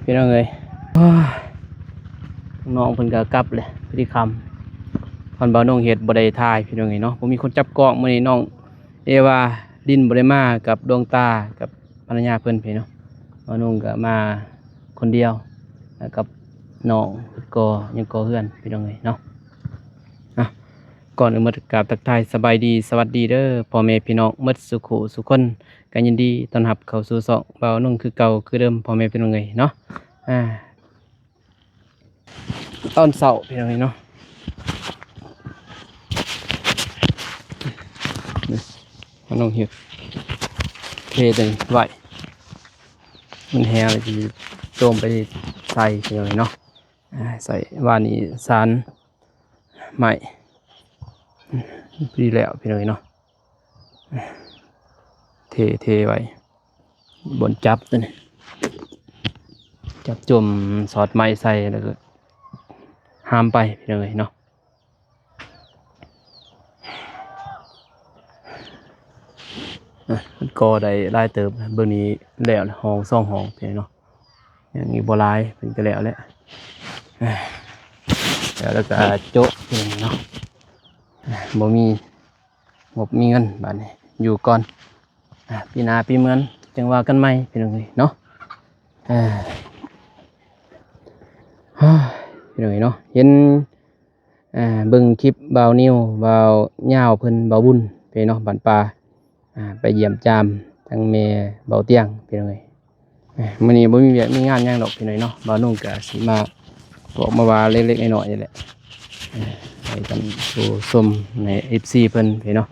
พี่น้องเอ้ยน้องเพิ่นก็กลับเลยพฤติกรรมตอนบ่าวน้องเฮ็ดบ่ได้ถ่ายพี่น้องเอ้ยเนาะผมมีคนจับกล้องมื้อนี้น้องเอว่าดินบ่ได้มากับดวงตากับภรรยาเพิ่นพี่เนาะบ่าวน้องก็มาคนเดียวแล้วกับน้องก็ยังก่อเฮือนพี่น้องเอ้ยเนาะอ่ะก่อนอื่นมากราบทักทายสบายดีสวัสดีเด้อพ่อแม่พี่น้องหมดสุขุสุขคนก็ยินดีต้อนรับเข้าสู่ช่องบ่าวน้องคือเก่าคือเดิมพ่อแม่พี่น้องเอ้ยเนาะอ่า ตอนเสาร์พี่น้องเนาะมันต้องเห็ดเทเลยไหวมันแห้งเลยที่โจมไปใส่พี่น้องเนาะใส่วานี้สารใหม่ดีแล้วพี่น้องเนาะเทไว้บนจับตัวนี้จับจมสอดไม้ใส่แล้วก็ห้ามไปพี่น้องเนาะก็ได้ไล่เติมเบื้องนี้แล้วห้องซ่องห้องพี่น้องเนาะอย่างนี้บัวลายเป็นก็แล้วแหละแล้วก็โจ๊ะพี่น้องเนาะบ่มีมีเงินบาทนี้อยู่ก่อนปีหน้าปีเมือนจังว่ากันใหม่พี่น้องเนาะพี่น้องเนาะเห็นเบิ่งคลิปบ่าวนิวบ่าวเหย้าเพิ่นบ่าวบุญพี่เนาะบ้านป่าไปเยี่ยมจามทั้งแม่บ่าวเตียงพี่น้องมื้อนี้บ่มีเวียกมีงานหยังดอกพี่น้องเนาะบ่าวนุ่งก็สิมาบอกมาว่าเล็กๆน้อยๆนี่แหละให้กันผู้ชมใน FC เพิ่นพี่เนาะ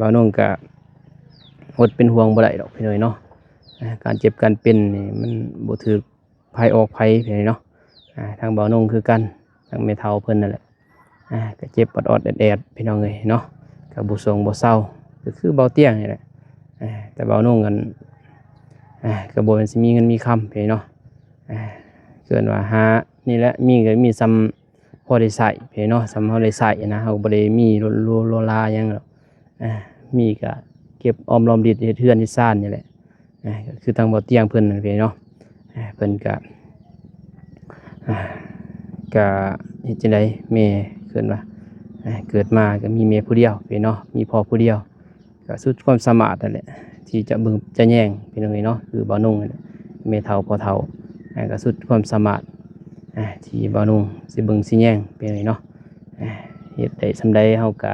บ่าวนุ่งก็อดเป็นห่วงบ่ได้ดอกพี่น้องเนาะการเจ็บการเป็นนี่มันบ่ถูกภัยออกภัยพี่น้องเนาะทางบ่าวนุ่งคือกันทางแม่เฒ่าเพิ่นนั่นแหละก็เจ็บออดๆแอดๆพี่น้องเอ้ยเนาะก็บ่ทรงบ่เศร้าก็คือบ่าวเตียงนี่แหละแต่บ่าวนุ่งกันก็บ่แม่นสิมีเงินมีคำพี่เนาะเกินว่าหานี่แหละมีก็มีซ้ำพอได้ใช้พี่เนาะซ้ำเฮาได้ใช้นะเฮาบ่ได้มีโลลาหยังหรอกมีก็เก็บออมรอมริดเฮ็ดเฮือนเฮ็ดซ่านนี่แหละก็คือทางบ่าวเตียงเพิ่นนั่นพี่เนาะเพิ่นก็เฮ็ดจังได๋แม่เกินว่าเกิดมาก็มีแม่ผู้เดียวพี่เนาะมีพ่อผู้เดียวก็สุดความสามารถนั่นแหละที่จะเบิ่งจะแย่งพี่น้องเนาะคือบ่าวนุ่งนั่นแหละแม่เฒ่าพ่อเฒ่าก็สุดความสามารถที่บ่าวนุ่งสิเบิ่งสิแย่งพี่น้องเนาะเฮ็ดได้ซำใดเฮาก็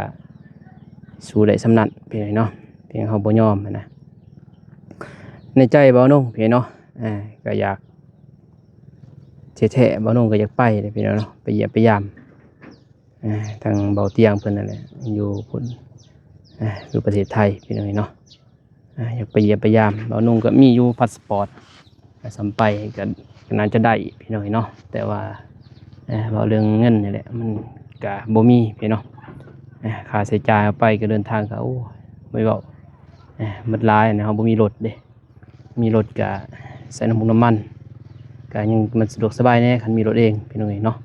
สู้ได้ซำนั้นพี่น้องเนาะเพียงเฮาบ่ยอมนะในใจบ่าวนุ่งพี่เนาะก็อยากแท้ๆบ่าวนุ่งก็อยากไปเลยพี่น้องเนาะไปเยี่ยมไปยามทางเบาเตียงเพิ่นนั่นแหละอยู่พุ่นอยู่ประเทศไทยพี่น้องเนาะอยากไปเยี่ยมไปยามบ่าวนุ่งก็มีอยู่พาสปอร์ตสำไปก็น่าจะได้พี่น้องเนาะแต่ว่าเว้าเรื่องเงินนี่แหละมันก็บ่มีพี่น้องค่าใช้จ่ายเอาไปก็เดินทางก็โอ้ไม่เว้าหมดหลายนะเฮาบ่มีรถเด้มีรถก็ใส่น้ำมันก็ยังมันสะดวกสบายแน่คันมีรถเองพี่น้องเนาะ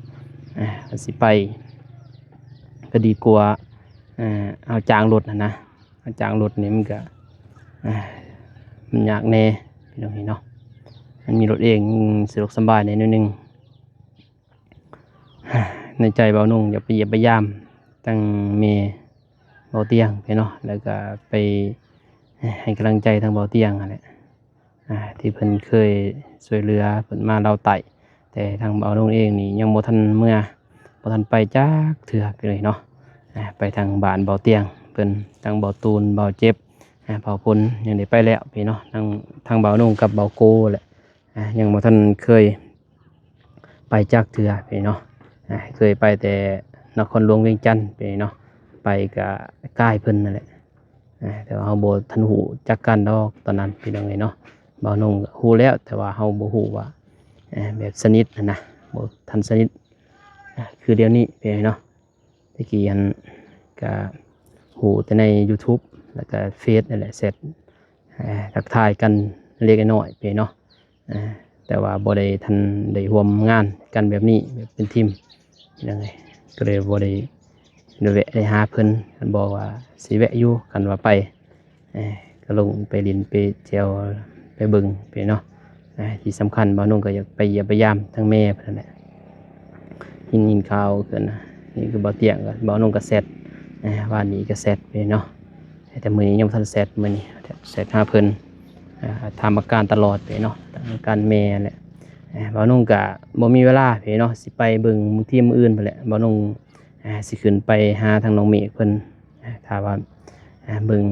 สิไปก็ดีกว่าเอาจ้างรถนะเอาจ้างรถนี่มันก็มันยากแน่พี่น้องเนาะมันมีรถเองสะดวกสบายในนิดนึงในใจบ่าวนุ่งอยากไปเยี่ยมไปยามตั้งเมบ่าวเตียงพี่เนาะแล้วก็ไปให้กำลังใจทางบ่าวเตียงอะไรที่เพิ่นเคยช่วยเหลือเพิ่นมาเราไต่แต่ทางบ่าวนุ่งเองนี่ยังบ่ทันเมื่อบ่ทันไปจักเทื่อเลยเนาะไปทางบ้านเบาเตียงเพิ่นทางเบาตูนเบาเจ็บเบาพลยังได้ไปแล้วพี่เนาะทางเบานุ่งกับเบาโกแหละยังบ่ทันเคยไปจักเทื่อพี่เนาะเคยไปแต่นครหลวงเวียงจันทน์พี่เนาะไปกับใกล้เพิ่นนั่นแหละแต่ว่าเฮาบ่ทันหูจักกันดอกตอนนั้นพี่น้องเนาะเบานุ่งฮู้แล้วแต่ว่าเฮาบ่ฮู้ว่าแบบสนิทนะบ่ทันสนิทคือเดี๋ยวนี้พี่เนาะตะกี้อันก็หูแต่ใน YouTube แล้วก็เฟซนั่นแหละเสร็จทักทายกันเล็กน้อยไปเนาะแต่ว่าบ่ได้ทันได้ร่วมงานกันแบบนี้แบบเป็นทีมยังไงก็เลยบ่ได้แวะได้หาเพิ่นเพิ่นบอกว่าสิแวะอยู่กันว่าไปก็ลงไปลินไปเที่ยวไปเบิ่งไปเนาะ ที่สำคัญบ่าวนุ่งก็อยากไปเยี่ยมไปยามทั้งแม่เพิ่นนั่นแหละยินข่าวเกินนะนี่คือบ่าวเตียงก็บ่าวนุ่งก็แซดว่านี้ก็แซดไปเนาะแต่มื้อนี้ยังบ่ทันแซดมื้อนี้แซดหาเพิ่นถามอาการตลอดไปเนาะอาการแม่แหละบ่าวนุ่งก็บ่มีเวลาไปเนาะสิไปเบิ่งทีมอื่นพุ่นแหละบ่าวนุ่งสิขึ้นไปหาทางน้องเมฆเพิ่นถ้าว่าเบิ่ง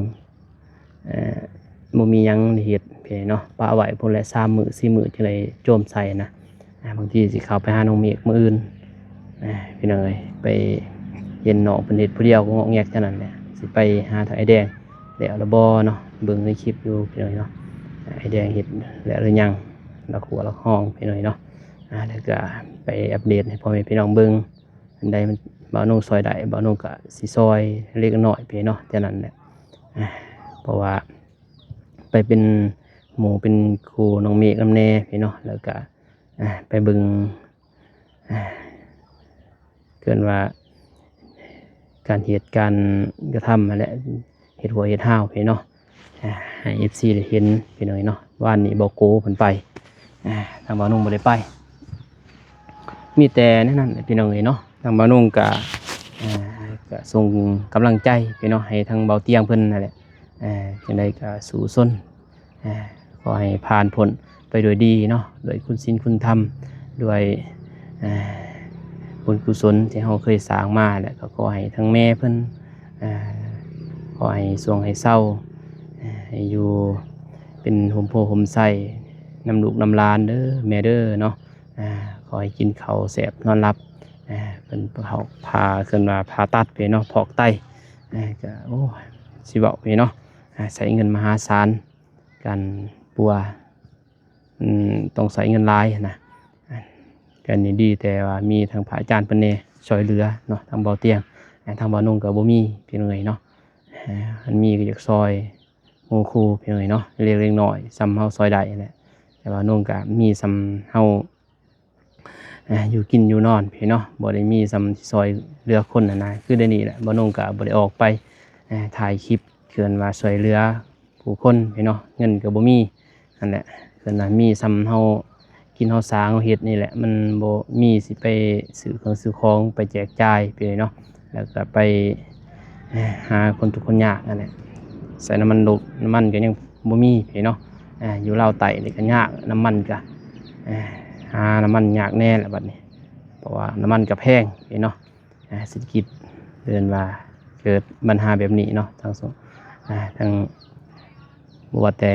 บ่มีหยังเฮ็ดไปเนาะปะไว้พุ่นแหละ3 มื้อ 4 มื้อจังได๋โจมใส่นะบางทีสิเข้าไปหาน้องเมฆมื้ออื่นพี่น้องเอ้ยไปเห็นน้องเพิ่นเฮ็ดผู้เดียวก็งอกแงกเท่านั้นแหละสิไปหาทางไอ้แดงแล้วละบ่เนาะเบิ่งในคลิปอยู่พี่น้องเนาะไอ้แดงเฮ็ดแล้วหรือยังละขัวละห้องพี่น้องเนาะแล้วก็ไปอัปเดตให้พ่อแม่พี่น้องเบิ่งอันใดมันบ่าวนุ่งซอยได้บ่าวนุ่งก็สิซอยเล็กน้อยพี่เนาะเท่านั้นแหละเพราะว่าไปเป็นหมู่เป็นครูน้องเมฆนำแน่พี่เนาะแล้วก็ไปเบิ่งเกินว่าการเหตุการณ์กระทำมาแหละเหตุหัวเหตุห้าวพี่เนาะให้ FC ได้เห็นพี่น้อยเนาะว่านนี้บ่โกเพิ่นไปทางบ่าวนุ่งบ่ได้ไปมีแต่นั่นพี่น้องเอ้ยเนาะทางบ่าวนุ่งก็ส่งกำลังใจพี่เนาะให้ทางเบาเตียงเพิ่นนั่นแหละจังได๋ก็สู้ซนขอให้ผ่านพ้นไปโดยดีเนาะด้วยคุณศีลคุณธรรมด้วยบุญกุศลที่เราเคยสร้างมาแล้วก็ขอให้ทั้งแม่เพิ่นขอให้สวงให้เศร้าให้อยู่เป็นโฮมโพโฮมไส้นำลูกนำหลานเด้อแม่เด้อเนาะขอให้กินข้าวแซ่บนอนหลับเป็นเขาพาขึ้นมาผ่าตัดไปเนาะพอกไตก็โอ้สิเว้าไปเนาะใช้เงินมหาศาลการปัวต้องใช้เงินหลายนะกันนี่ดีแต่ว่ามีทางพระอาจารย์เพิ่นแน่ช่วยเหลือเนาะทางเบาเตียงทางบ่าวนุ่งก็บ่มีพี่น้องเอ้ยเนาะอันมีก็อยากซอยหมู่ครูพี่น้องเอ้ยเนาะเล็กๆน้อยๆซ้ำเฮาซอยได้แหละแต่ว่านุ่งก็มีซ้ำเฮาอยู่กินอยู่นอนพี่เนาะบ่ได้มีซ้ำซอยเหลือคนนะคือได้นี่แหละบ่นุ่งก็บ่ได้ออกไปถ่ายคลิปเกินว่าช่วยเหลือผู้คนพี่เนาะเงินก็บ่มีนั่นแหละเกินว่ามีซ้ำเฮากินเฮาสร้างเฮาเฮ็ดนี่แหละมันบ่มีสิไปซื้อเครื่องซื้อของไปแจกจ่ายไปเนาะแล้วก็ไปหาคนทุกข์คนยากนั่นแหละใส่น้ำมันก็ยังบ่มีพี่เนาะอยู่ลาวไต้นี่ก็ยากน้ำมันก็หาน้ำมันยากแน่แหละบัดนี้เพราะว่าน้ำมันก็แพงพี่เนาะเศรษฐกิจเดินว่าเกิดปัญหาแบบนี้เนาะทางบ่ว่าแต่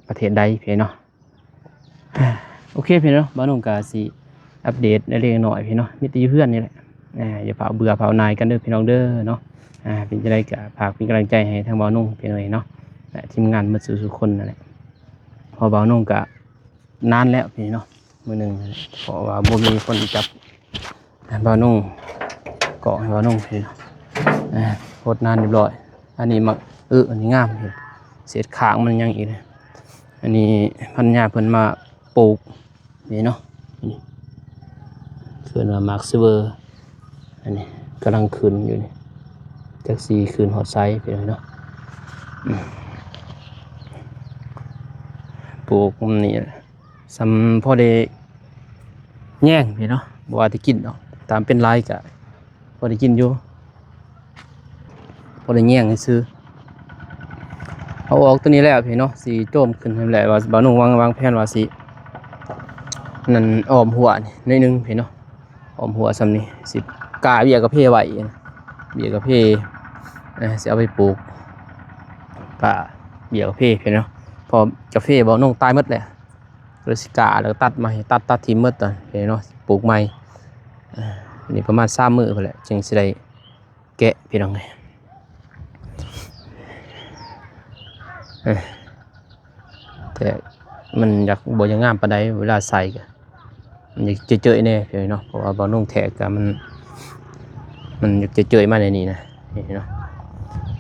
ประเทศใดพี่เนาะโอเคพี่เนาะบ่าวนุ่งก็สิอัปเดตเล็กๆน้อยๆพี่เนาะมีแต่เพื่อนนี่แหละอย่าเผาเบื่อเผานายกันเด้อพี่น้องเด้อเนาะเป็นจังได๋ก็ฝากเป็นกำลังใจให้ทางบ่าวนุ่งพี่น้องเนาะและทีมงานหมดทุกคนนั่นแหละพอบ่าวนุ่งก็นานแล้วพี่เนาะมื้อนึงเพราะว่าบ่มีคนจับบ่าวนุ่งเกาะให้บ่าวนุ่งพี่เนาะโคตรนานเรียบร้อยอันนี้มักอันนี้งามพี่เศษขางมันยังอีกนะอันนี้พันยาเพิ่นมาปลูกนี่เนาะนี่เพิ่นว่ามาร์คซิเวอร์อันนี้กำลังขึ้นอยู่นี่จักสีขึ้นฮอดไซส์ไปเลยเนาะปลูกนี่สำพอได้แย่งพี่เนาะบ่ว่าสิกินเนาะตามเป็นลายก็พอได้กินอยู่พอได้แย่งให้ซื้อเอาออกตัวนี้แล้วพี่เนาะสีโจมขึ้นนั่นแหละว่าบ่าวนุ่งวางแผนว่าสินั่นอ้อมหัวนี่นิดนึงพี่เนาะอ้อมหัวซ้ำนี่สิกาเบี้ยกระเพไว้เบี้ยกระเพสิเอาไปปลูกกาเบี้ยกระเพพี่เนาะพอกระเพบ่าวนุ่งตายหมดแหละเลยสิกาแล้วตัดใหม่ตัดทิ้งหมดตอนพี่เนาะปลูกใหม่นี่ประมาณ3 มื้อพุ่นแหละจึงสิได้แกะพี่น้องแต่มันอยากบ่ยังงามปานใดเวลาใส่ก็มันอยากเจอๆแน่พี่เนาะเพราะว่าบ่นุ่งแทกก็มันอยากเจอๆมาในนี้นะนี่เนาะ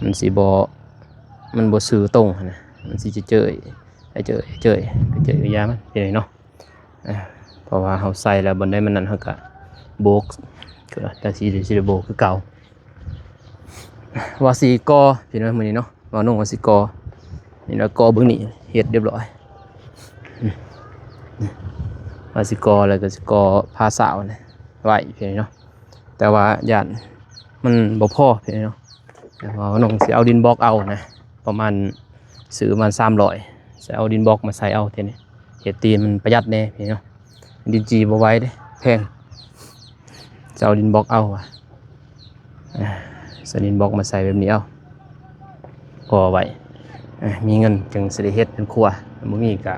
มันสิบ่มันบ่ซื่อตรงนะมันสิเจอๆยามันพี่เนาะเพราะว่าเฮาใส่แล้วบ่ได้มันนั่นเฮาก็โบกก็แต่สิได้โบกคือเก่าว่าสิก่อพี่น้องมื้อนี้เนาะว่านุ่งว่าสิก่อนี่แล้วก็เบิ่งนี่เฮ็ดเรียบร้อย ว่าสิกอแล้วก็สิกอพาสาวนี่ไว้พี่เนาะแต่ว่าย่านมันบ่พอพี่เนาะแต่ว่าน้องสิเอาดินบล็อกเอานะประมาณซื้อประมาณ300สิเอาดินบล็อกมาใส่เอาทีนี้เฮ็ดตีนมันประหยัดแน่พี่เนาะดินจีบ่ไหว้เด้แพงจะเอาดินบล็อกเอาว่ะใส่ดินบล็อกมาใส่แบบนี้เอาก่อไว้มีเงินจึงสิได้เฮ็ดเป็นครัวบ่มีก็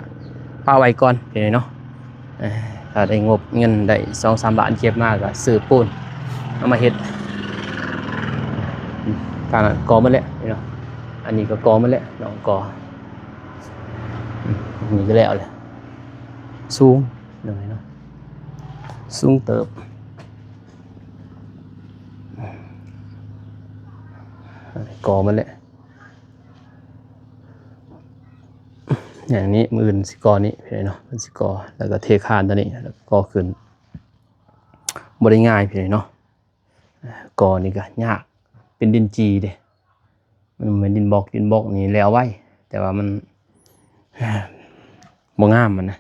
พาไว้ก่อนพี่เนาะถ้าได้งบเงินได้ 2-3 บาทเก็บมาก็ซื้อปูนเอามาเฮ็ดการกอมันแหละพี่เนาะอันนี้ก็กอมันแหละน้องกอนี่ก็แล้วเลยสูงหน่อยเนาะสูงเติบกอมันแหละอย่างนี้มืออื่นสิกอนี้พี่เนาะมันสิกอแล้วก็เทคานตัวนี้แล้วก็ขึ้นบ่ได้ง่ายพี่เนาะกอนี่ก็ยากเป็นดินจีเด้มันเหมือนดินบล็อกนี่แล้วไว้แต่ว่ามันบ่งามมันนะ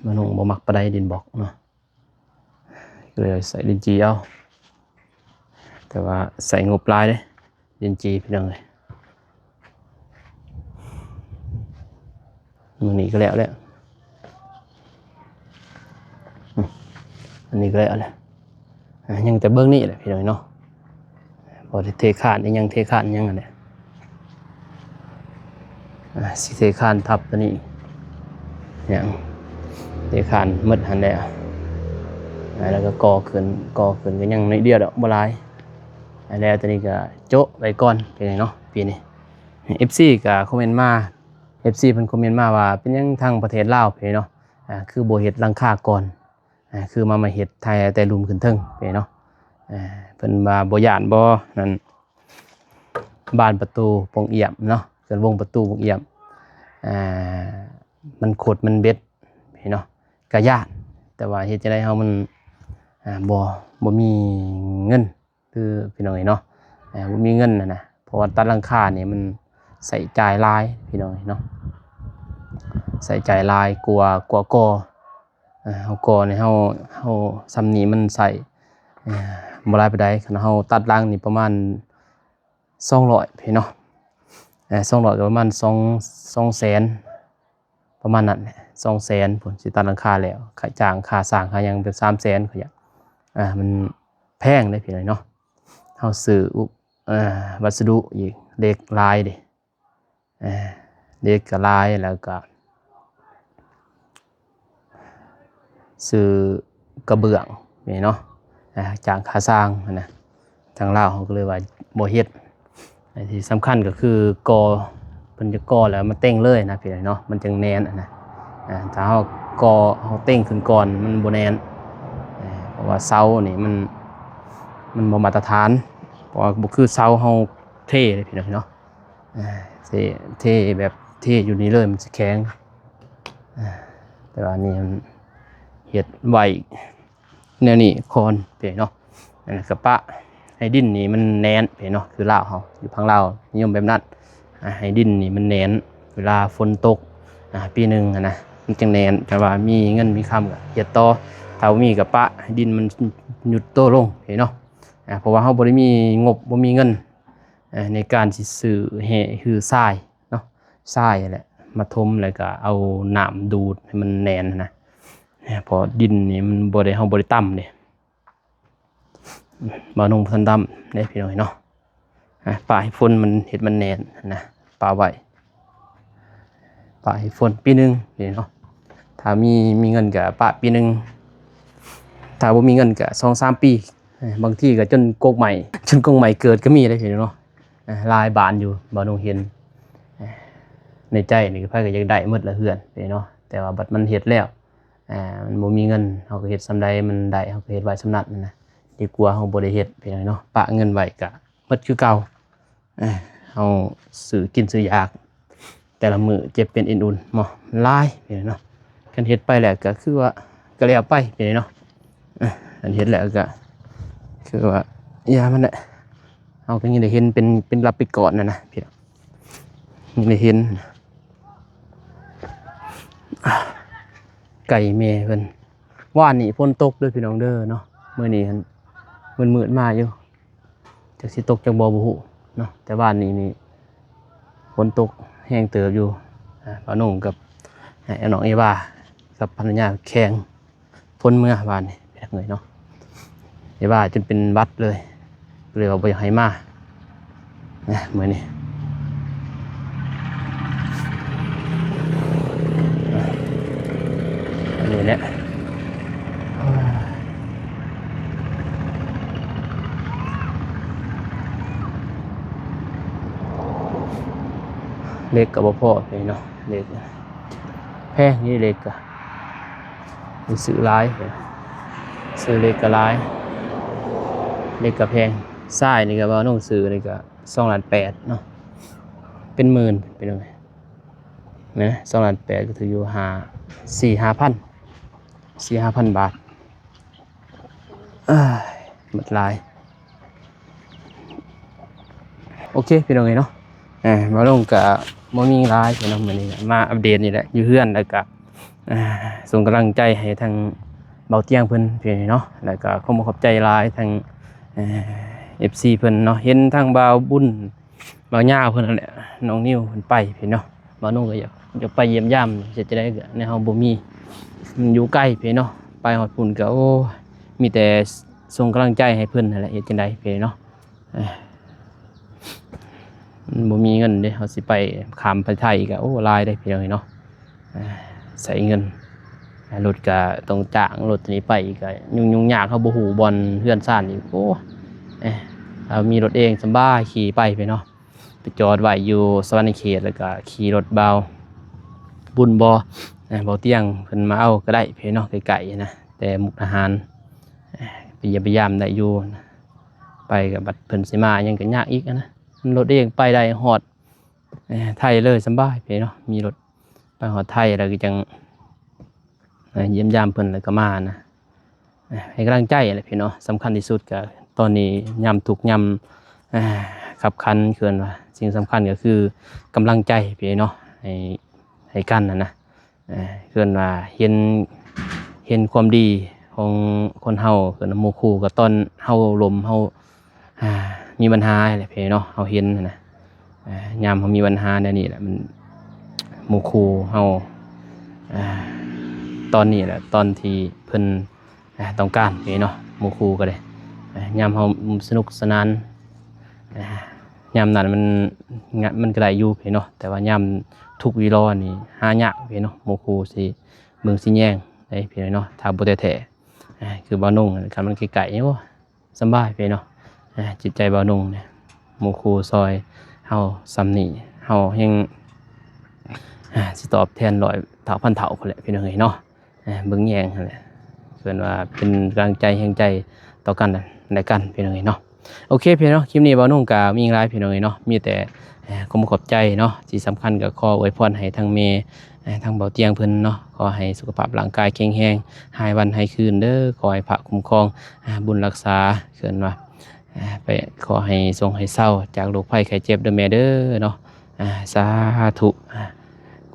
มันคงบ่มักปานใดดินบล็อกเนาะก็เลยใส่ดินจีเอาแต่ว่าใส่งบหลายเด้ดินจีพี่น้องเอ้ยมื้อนี้ก็แล้วแหละอันนี้ก็แล้วแหละยังแต่เบิ่งนี่แหละพี่น้องเนาะพอเทคานยังเทคานยังอันเนี้ยสิเทคานทับตัวนี้ยังเทคานหมดหันแล้วแล้วก็ก่อขึ้นก็ยังนิดเดียวดอกบ่หลายแล้วตัวนี้ก็โจ๊ะไว้ก่อนเป็นไงเนาะปีนี้ FC ก็คอมเมนต์มา FC เพิ่นคอมเมนต์มาว่าเป็นยังทางประเทศลาวพี่เนาะคือบ่เฮ็ดหลังคาก่อนคือมาเฮ็ดไทยแต่ลุมขึ้นเทิงพี่เนาะเพิ่นว่าบ่ย้านบ่นั่นบานประตูปงเอี่ยมเนาะเกินวงประตูปงเอี่ยมมันขดมันเบ็ดพี่เนาะก็ย้านแต่ว่าเฮ็ดจังได๋เฮามันบ่มีเงินคือพี่น้องเนาะบ่มีเงินนะเพราะว่าตัดหลังคานี่มันใส่จ่ายหลายพี่น้องเนาะใส่จ่ายหลายกลัวก่อเฮาก่อนี่เฮาซำนี้มันใส่บ่หลายปานใดคันเฮาตัดหลังนี่ประมาณ200พี่เนาะ200ก็ประมาณ2แสนประมาณนั้น200,000พุ่นสิตัดหลังคาแล้วค่าจ้างค่าสร้างค่าหยังเป็น300,000เขาอยากมันแพงเด้พี่น้อยเนาะเฮาซื้อวัสดุอีกเหล็กลายดิเหล็กก็ลายแล้วก็ซื้อกระเบื้องนี่เนาะจ้างค่าสร้างนะทางลาวเขาก็เลยว่าบ่เฮ็ดที่สำคัญก็คือกอเพิ่นจะกอแล้วมันเต้งเลยนะพี่น้อยเนาะมันจึงแน่นนะถ้าเฮากอเฮาเต้งขึ้นก่อนมันบ่แน่นเพราะว่าเสานี่มันบ่มาตรฐานเพราะว่าบ่คือเสาเฮาเทเลยพี่น้องเนาะเทแบบเทอยู่นี่เลยมันสิแข็งแต่ว่านี่มันเฮ็ดไว้แนวนี้คอนพี่เนาะกระปะให้ดินนี่มันแน่นพี่เนาะคือลาวเฮาอยู่พังลาวนิยมแบบนั้นให้ดินนี่มันแน่นเวลาฝนตกปีนึงนะมันจังแน่นแต่ว่ามีเงินมีคำก็เฮ็ดต่อถ้าบ่มีกระปะให้ดินมันหยุดโตลงพี่เนาะเพราะว่าเฮาบ่ได้มีงบบ่มีเงินในการสิซื้อคือทรายเนาะทรายแหละมาถมแล้วก็เอาน้ำดูดให้มันแน่นนะพอดินนี่มันบ่ได้เฮาบ่ได้ต่ำเด้บ่นงพันต่ำได้พี่น้อยเนาะป่าให้ฝนมันเฮ็ดมันแน่นนะป่าไว้ป่าให้ฝนปีนึงนี่เนาะถ้ามีเงินก็ป่าปีนึงถ้าบ่มีเงินก็2-3 ปีบางทีก็จนกกใหม่เกิดก็มีได้พี่เนาะลายบานอยู่บ่นงเห็นในใจนี่ก็ไผก็อยากได้หมดละเฮือนพี่เนาะแต่ว่าบัดมันเฮ็ดแล้วมันบ่มีเงินเฮาก็เฮ็ดซำใดมันได้เฮาก็เฮ็ดไว้ซำนั้นนะดีกว่าเฮาบ่ได้เฮ็ดพี่น้องเนาะปะเงินไว้ก็หมดคือเก่าเฮาซื้อกินซื้อยากแต่ละมื้อเจ็บเป็นเอ็นอุ่นเนาะหลายพี่น้องเนาะคันเฮ็ดไปแล้วก็คือว่าก็แล้วไปพี่น้องเนาะอันเฮ็ดแล้วก็คือว่ายามันแหละเฮาก็ยังได้เห็นเป็นรับไปก่อนนะพี่น้องยังได้เห็น ไก่แม่เพิ่นว่านนี่ฝนตกเด้อพี่น้องเด้อเนาะมื้อนี้หั่นมืดๆมาอยู่จักสิตกจักบ่ฮู้เนาะแต่บ้านนี้ฝนตกแห้งเติบอยู่ป้านุ่งกับน้องเอวากับภรรยาแข่งพ้นเมื่อบ้านนี่เป็นไงเนาะเอวาจนเป็นบัดเลยเลยว่าบ่อยากให้มามื้อนี้อันนี้แหละเล็กกับบ่พอไปเนาะเล็กแพงนี่เล็กอะมีซื้อหลายซื้อเล็กก็หลายเล็กก็แพงทรายนี่ก็บ่ต้องซื้อนี่ก็2,800,000เนาะเป็นหมื่นเป็นยังไงนะ2,800,000ก็ถืออยู่4-5,000 บาทหมดหลายโอเคพี่น้องเนาะมาลงกับบ่มีหลายพี่น้องมื้อนี้มาอัปเดตนี่แหละอยู่เฮือนแล้วก็ส่งกำลังใจให้ทางเบาเตียงเพิ่นพี่เนาะแล้วก็ขอบใจหลายทางFC เพิ่นเนาะเห็นทางบ่าวบุญบ่าวย่าเพิ่นนั่นแหละน้องนิวเพิ่นไปพี่เนาะบ่าวนุ่งก็อยากไปเยี่ยมยามสิจะได้ในเฮาบ่มีมันอยู่ใกล้พี่เนาะไปฮอดพุ่นก็โอ้มีแต่ส่งกำลังใจให้เพิ่นนั่นแหละเฮ็ดจังได๋พี่เนาะบ่มีเงินเด้เฮาสิไปข้ามไปไทยก็โอ้หลายได้พี่น้องเนาะใส่เงินรถก็ต้องจ้างรถนี้ไปก็ยุ่งยากเขาบ่ฮู้บ่อนเฮือนซ่านอีกโอ้เอามีรถเองสำบายขี่ไปเนาะไปจอดไว้อยู่สวรรณเขตแล้วก็ขี่รถเบาบุญบ่เตียงเพิ่นมาเอาก็ได้พี่เนาะไกลๆนะแต่มุกดาหารไปเยี่ยมไปยามได้อยู่ไปกับบัดเพิ่นสิมายังก็ยากอีกนะรถเองไปได้ฮอดไทยเลยสำบายพี่เนาะมีรถไปฮอดไทยแล้วก็จังเยี่ยมยามเพิ่นแล้วก็มานะให้กำลังใจอะไรพี่เนาะสำคัญที่สุดก็ตอนนี้ยามทุกยามขับคันเกินว่าสิ่งสำคัญก็คือกำลังใจพี่เนาะให้กันนะเกินว่าเห็นความดีของคนเฮาเกินหมู่คู่ก็ตอนเฮาลมเฮามีปัญหาอะไรพี่เนาะเฮาเห็นนะยามเฮามีปัญหาแนวนี้แหละมันหมู่คู่เฮาตอนนี้แหละตอนที่เพิ่นต้องการนี่เนาะหมู่คู่ก็ได้ยามเฮาสนุกสนานยามนั้นมันก็ได้อยู่พี่เนาะแต่ว่ายามทุกวีรอนี่หายากพี่เนาะหมู่คู่สิเบิ่งสิแย่งได้พี่เนาะถ้าบ่แท้ๆคือบ่นุ่งคันมันไกลๆโอ้สบายพี่เนาะจิตใจบ่นุ่งเนี่ยหมู่คู่ซอยเฮาซ้ำนี่เฮาแฮงสิตอบแทนร้อยเท่าพันเท่าพุ่นแหละพี่น้องเอ้ยเนาะเบิ่งแยงนั่นแหละเพิ่นว่าเป็นกำลังใจแห่งใจต่อกันได้กันพี่น้องเอ้ยเนาะโอเคพี่น้องคลิปนี้บ่าวนุ่งก็มีหลายพี่น้องเอ้ยเนาะมีแต่ขอบใจเนาะที่สำคัญก็ขออวยพรให้ทั้งแม่ทั้งเบาเตียงเพิ่นเนาะขอให้สุขภาพร่างกายแข็งแรงหายวันหายคืนเด้อขอให้พระคุ้มครองบุญรักษาเกินว่าไปขอให้ทรงให้เศร้าจากโรคภัยไข้เจ็บเด้อแม่เด้อเนาะสาธุ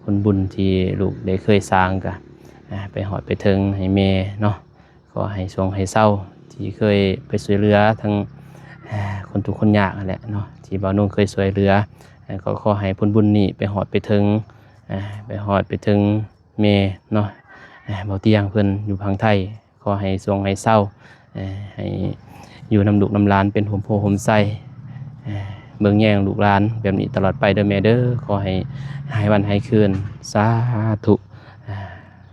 คนบุญที่ลูกได้เคยสร้างก็ไปหอดไปถึงให้แม่เนาะขอให้ทรงให้เศร้าที่เคยไปช่วยเหลือทั้งคนทุกข์คนยากนั่นแหละเนาะที่บ่าวนุ่งเคยช่วยเหลือก็ขอให้ผลบุญนี้ไปหอดไปถึงแม่เนาะบ่าวเตียงเพิ่นอยู่พังไทยขอให้ทรงให้เศร้าให้อยู่นำลูกนำหลานเป็นห่มโพห่มไส้เบิ่งแย่งลูกหลานแบบนี้ตลอดไปเด้อแม่เด้อขอให้หายวันหายคืนสาธุ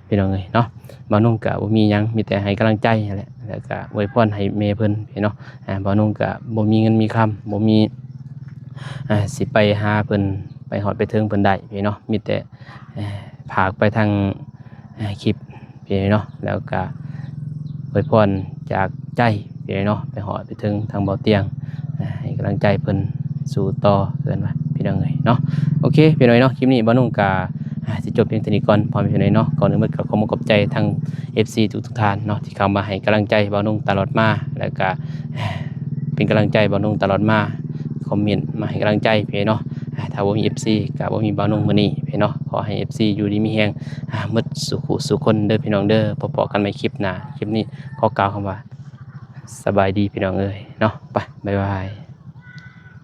พี่น้องเอ้ยเนาะบ่าวนุ่งก็บ่มีหยังมีแต่ให้กำลังใจนั่นแหละแล้วก็อวยพรให้แม่เพิ่นพี่เนาะบ่าวนุ่งก็บ่มีเงินมีคำบ่มีสิไปหาเพิ่นไปฮอดไปถึงเพิ่นได้พี่เนาะมีแต่ฝากไปทางคลิปพี่เนาะแล้วก็อวยพรจากใจพี่เนาะไปฮอดไปถึงทางบ่าวเตียงให้กำลังใจเพิ่นสู่ต่อเกินว่าพี่น้องเอ้ยเนาะโอเคพี่น้อยเนาะคลิปนี้บ่าวนุ่งก็สิจบเพียงเท่านี้ก่อนพอพี่น้อยเนาะก่อนอื่นก็ขอขอบใจทาง FC ทุกท่านเนาะที่เข้ามาให้กำลังใจบ่าวนุ่งตลอดมาแล้วก็เป็นกำลังใจบ่าวนุ่งตลอดมาคอมเมนต์มาให้กำลังใจพี่เนาะ ถ้าบ่มี FC ก็บ่มีบ่าวนงมื้อนี้พี่เนาะขอให้ FC อยู่ดีมีแรงหมดสุขุสุขคนเด้อพี่น้องเด้อพบกันใหม่คลิปหน้าคลิปนี้ขอกล่าวคำว่าสบายดีพี่น้องเอ้ยเนาะไปบ๊ายบาย